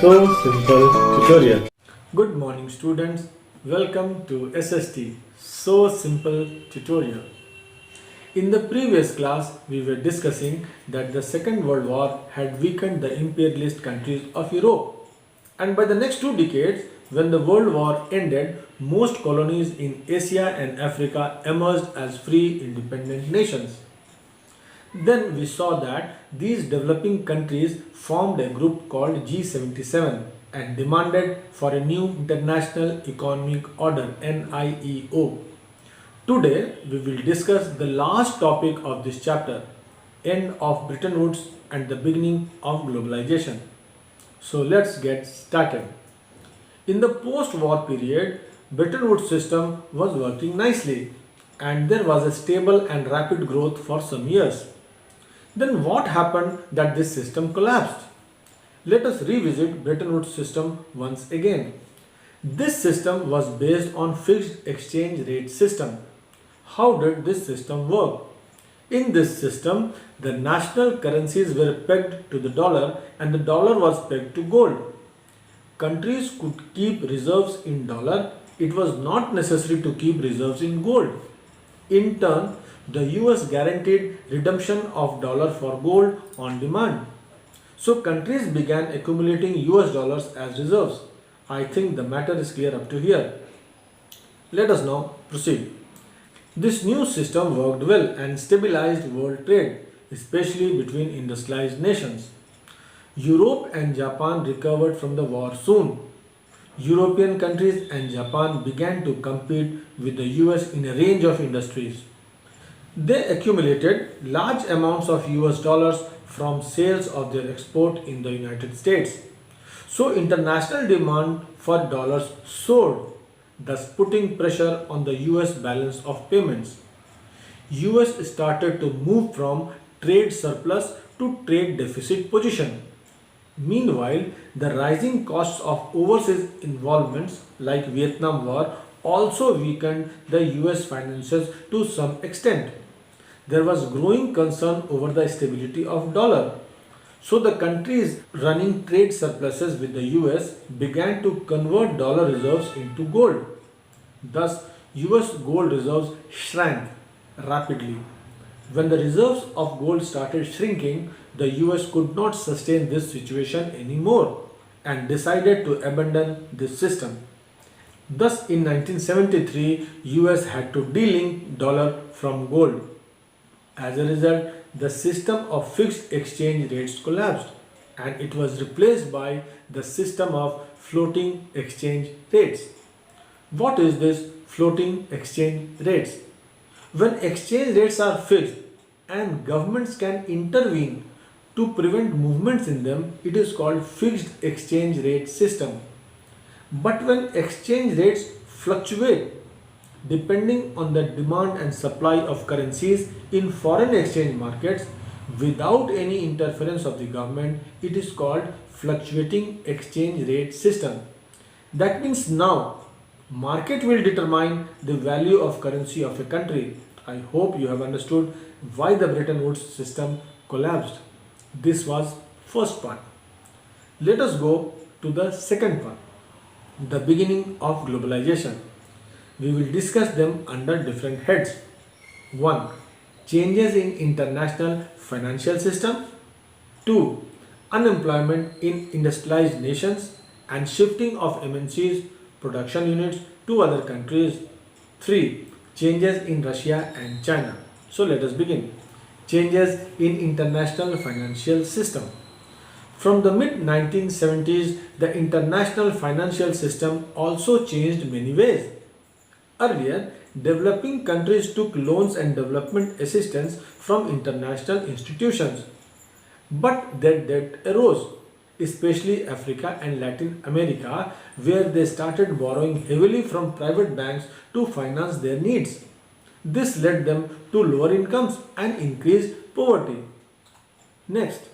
So Simple tutorial. Good morning students, welcome to SST So Simple tutorial. In the previous class we were discussing that the Second World War had weakened the imperialist countries of Europe, and by the next 2 decades when the World War ended, most colonies in Asia and Africa emerged as free independent nations. Then we saw that these developing countries formed a group called G77 and demanded for a new international economic order NIEO. Today we will discuss the last topic of this chapter, end of Bretton Woods and the beginning of globalization. So let's get started. In the post-war period, Bretton Woods system was working nicely and there was a stable and rapid growth for some years. Then what happened that this system collapsed? Let us revisit Bretton Woods system once again. This system was based on fixed exchange rate system. How did this system work? In this system, the national currencies were pegged to the dollar and the dollar was pegged to gold. Countries could keep reserves in dollar. It was not necessary to keep reserves in gold. In turn, the US guaranteed redemption of dollar for gold on demand. So countries began accumulating US dollars as reserves. I think the matter is clear up to here. Let us now proceed. This new system worked well and stabilized world trade, especially between industrialized nations. Europe and Japan recovered from the war soon. European countries and Japan began to compete with the US in a range of industries. They accumulated large amounts of US dollars from sales of their export in the United States. So international demand for dollars soared, thus putting pressure on the US balance of payments. US started to move from trade surplus to trade deficit position. Meanwhile, the rising costs of overseas involvements like Vietnam War also weakened the US finances to some extent. There was growing concern over the stability of dollar. So the countries running trade surpluses with the US began to convert dollar reserves into gold. Thus, US gold reserves shrank rapidly. When the reserves of gold started shrinking, the US could not sustain this situation anymore and decided to abandon this system. Thus, in 1973, US had to delink dollar from gold. As a result, the system of fixed exchange rates collapsed and it was replaced by the system of floating exchange rates. What is this floating exchange rates? When exchange rates are fixed and governments can intervene to prevent movements in them, it is called fixed exchange rate system. But when exchange rates fluctuate depending on the demand and supply of currencies in foreign exchange markets without any interference of the government, it is called fluctuating exchange rate system. That means now market will determine the value of currency of a country. I hope you have understood why the Bretton Woods system collapsed. This was first part. Let us go to the second part, the beginning of globalization. We will discuss them under different heads. 1. Changes in international financial system. 2. Unemployment in industrialized nations and shifting of MNCs production units to other countries. 3. Changes in Russia and China. So let us begin. Changes in international financial system. From the mid 1970s, the international financial system also changed many ways. Earlier, developing countries took loans and development assistance from international institutions. But that debt arose, especially Africa and Latin America, where they started borrowing heavily from private banks to finance their needs. This led them to lower incomes and increased poverty. Next,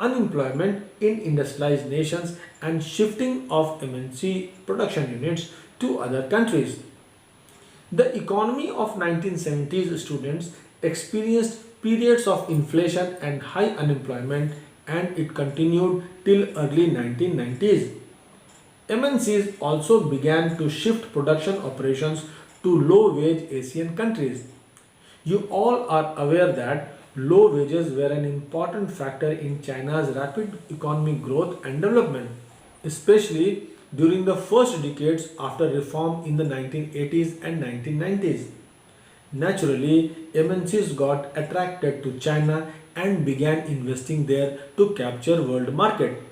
unemployment in industrialized nations and shifting of MNC production units to other countries. The economy of 1970s students experienced periods of inflation and high unemployment and it continued till early 1990s. MNCs also began to shift production operations to low-wage Asian countries. You all are aware that low wages were an important factor in China's rapid economic growth and development, especially during the first decades after reform in the 1980s and 1990s. Naturally, MNCs got attracted to China and began investing there to capture world market.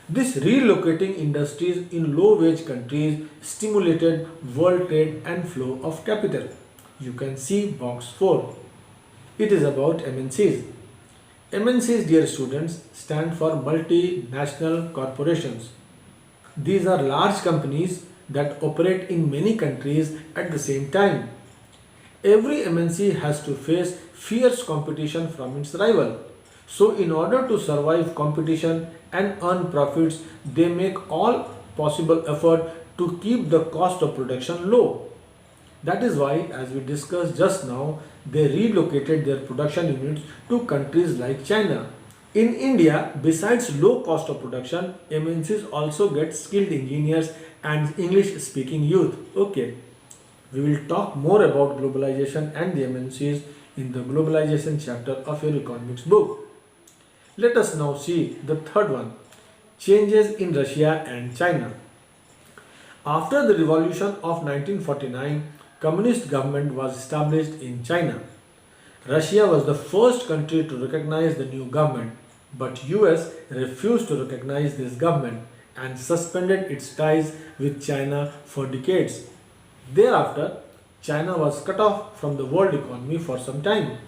This relocating industries in low-wage countries stimulated world trade and flow of capital. You can see box 4. It is about MNCs. MNCs, dear students, stand for multinational corporations. These are large companies that operate in many countries at the same time. Every MNC has to face fierce competition from its rival. So in order to survive competition and earn profits, they make all possible effort to keep the cost of production low. That is why, as we discussed just now, they relocated their production units to countries like China. In India, besides low cost of production, MNCs also get skilled engineers and English speaking youth. Okay, we will talk more about globalization and the MNCs in the globalization chapter of your economics book. Let us now see the third one, changes in Russia and China. After the revolution of 1949, communist government was established in China. Russia was the first country to recognize the new government, but US refused to recognize this government and suspended its ties with China for decades. Thereafter, China was cut off from the world economy for some time.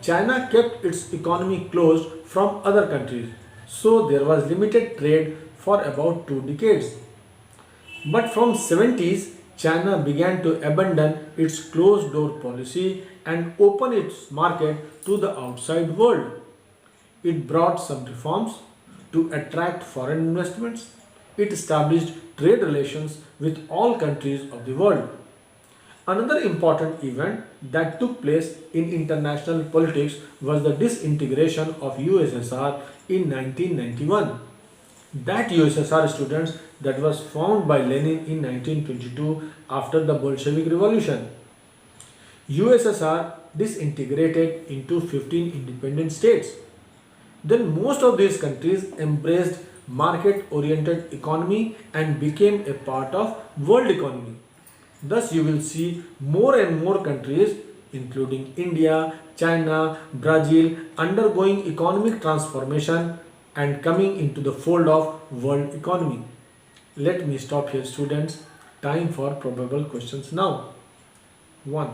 China kept its economy closed from other countries, so there was limited trade for about 2 decades. But from 70s, China began to abandon its closed door policy and open its market to the outside world. It brought some reforms to attract foreign investments. It established trade relations with all countries of the world. Another important event that took place in international politics was the disintegration of USSR in 1991. That USSR, students, that was formed by Lenin in 1922 after the Bolshevik Revolution. USSR disintegrated into 15 independent states. Then most of these countries embraced market-oriented economy and became a part of world economy. Thus you will see more and more countries including India, China, Brazil undergoing economic transformation and coming into the fold of world economy. Let me stop here, students. Time for probable questions now. 1.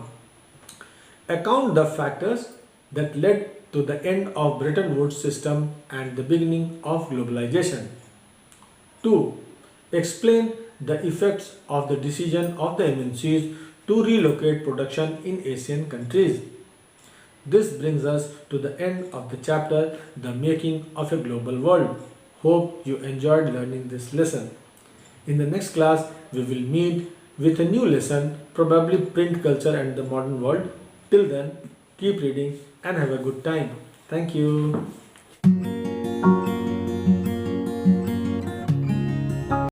Account the factors that led to the end of Bretton Woods system and the beginning of globalization. 2. Explain the effects of the decision of the MNCs to relocate production in Asian countries. This brings us to the end of the chapter, The Making of a Global World. Hope you enjoyed learning this lesson. In the next class, we will meet with a new lesson, probably print culture and the modern world. Till then, keep reading and have a good time. Thank you.